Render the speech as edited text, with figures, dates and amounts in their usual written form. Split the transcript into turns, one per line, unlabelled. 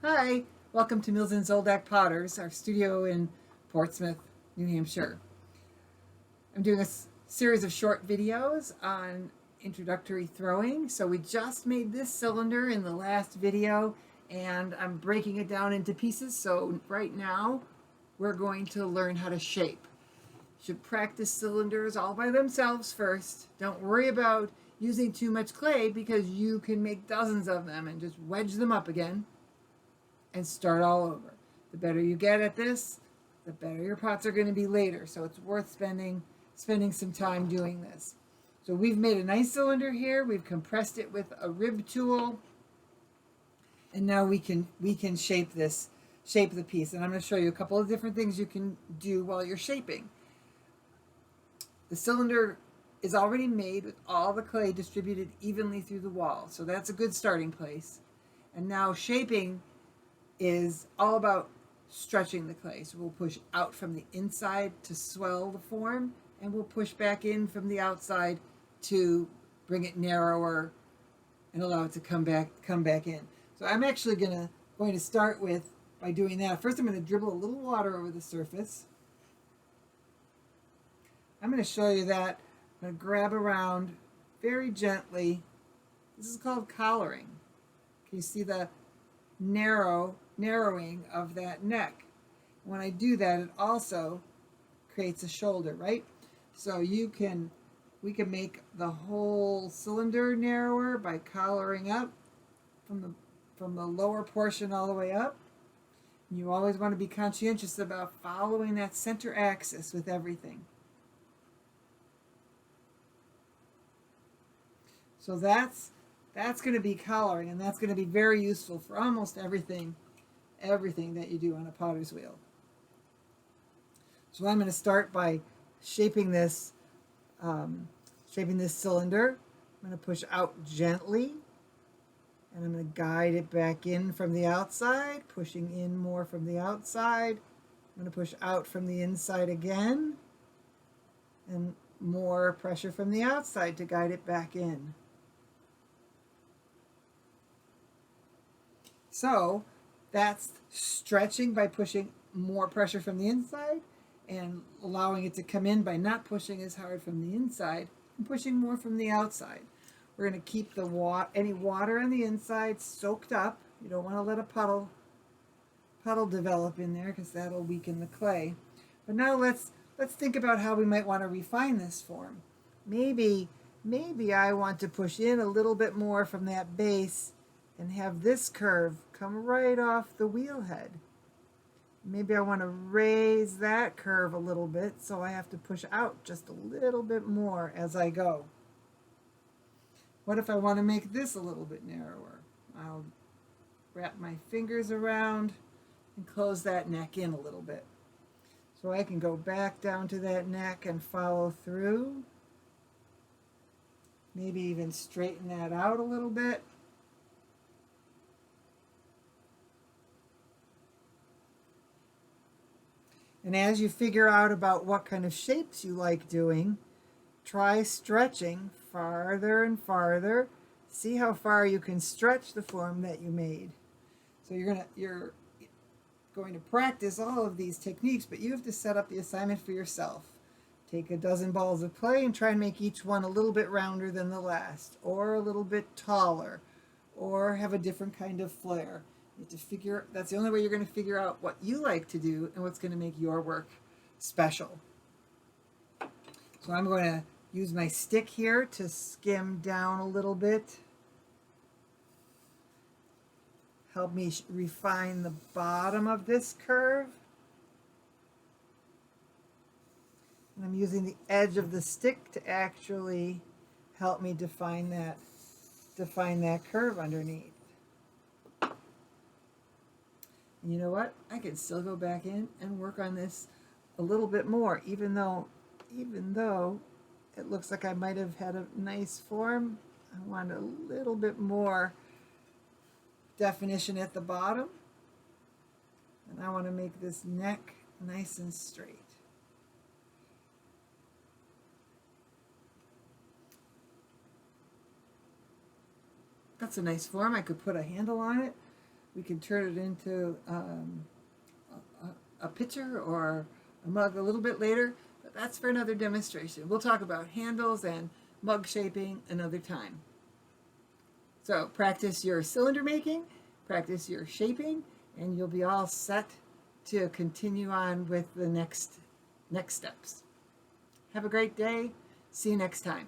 Hi, welcome to Mills and Zoldak Potters, our studio in Portsmouth, New Hampshire. I'm doing a series of short videos on introductory throwing. So we just made this cylinder in the last video and I'm breaking it down into pieces. So right now we're going to learn how to shape. You should practice cylinders all by themselves first. Don't worry about using too much clay because you can make dozens of them and just wedge them up again and start all over. The better you get at this, the better your pots are going to be later. So it's worth spending some time doing this. So we've made a nice cylinder here. We've compressed it with a rib tool. And now we can shape the piece. And I'm going to show you a couple of different things you can do while you're shaping. The cylinder is already made with all the clay distributed evenly through the wall. So that's a good starting place. And now shaping is all about stretching the clay. So we'll push out from the inside to swell the form, and we'll push back in from the outside to bring it narrower and allow it to come back in. So I'm actually going to start by doing that. First I'm going to dribble a little water over the surface. I'm going to show you that. I'm going to grab around very gently. This is called collaring. Can you see the narrowing of that neck? When I do that, it also creates a shoulder, right? So we can make the whole cylinder narrower by collaring up from the lower portion all the way up. And you always want to be conscientious about following that center axis with everything. So that's going to be collaring, and that's going to be very useful for almost everything that you do on a potter's wheel. So I'm going to start by shaping this cylinder. I'm going to push out gently, and I'm going to guide it back in from the outside, pushing in more from the outside. I'm going to push out from the inside again, and more pressure from the outside to guide it back in. So that's stretching by pushing more pressure from the inside and allowing it to come in by not pushing as hard from the inside and pushing more from the outside. We're going to keep any water on the inside soaked up. You don't want to let a puddle develop in there because that'll weaken the clay. But now let's think about how we might want to refine this form. Maybe I want to push in a little bit more from that base and have this curve come right off the wheel head. Maybe I want to raise that curve a little bit, so I have to push out just a little bit more as I go. What if I want to make this a little bit narrower? I'll wrap my fingers around and close that neck in a little bit. So I can go back down to that neck and follow through. Maybe even straighten that out a little bit. And as you figure out about what kind of shapes you like doing, try stretching farther and farther. See how far you can stretch the form that you made. So you're going to practice all of these techniques, but you have to set up the assignment for yourself. Take a dozen balls of clay and try and make each one a little bit rounder than the last, or a little bit taller, or have a different kind of flare. You have to that's the only way you're going to figure out what you like to do and what's going to make your work special. So I'm going to use my stick here to skim down a little bit. Help me refine the bottom of this curve. And I'm using the edge of the stick to actually help me define that curve underneath. And you know what? I can still go back in and work on this a little bit more, even though it looks like I might have had a nice form. I want a little bit more definition at the bottom. And I want to make this neck nice and straight. That's a nice form. I could put a handle on it. We can turn it into a pitcher or a mug a little bit later, but that's for another demonstration. We'll talk about handles and mug shaping another time. So practice your cylinder making, practice your shaping, and you'll be all set to continue on with the next steps. Have a great day. See you next time.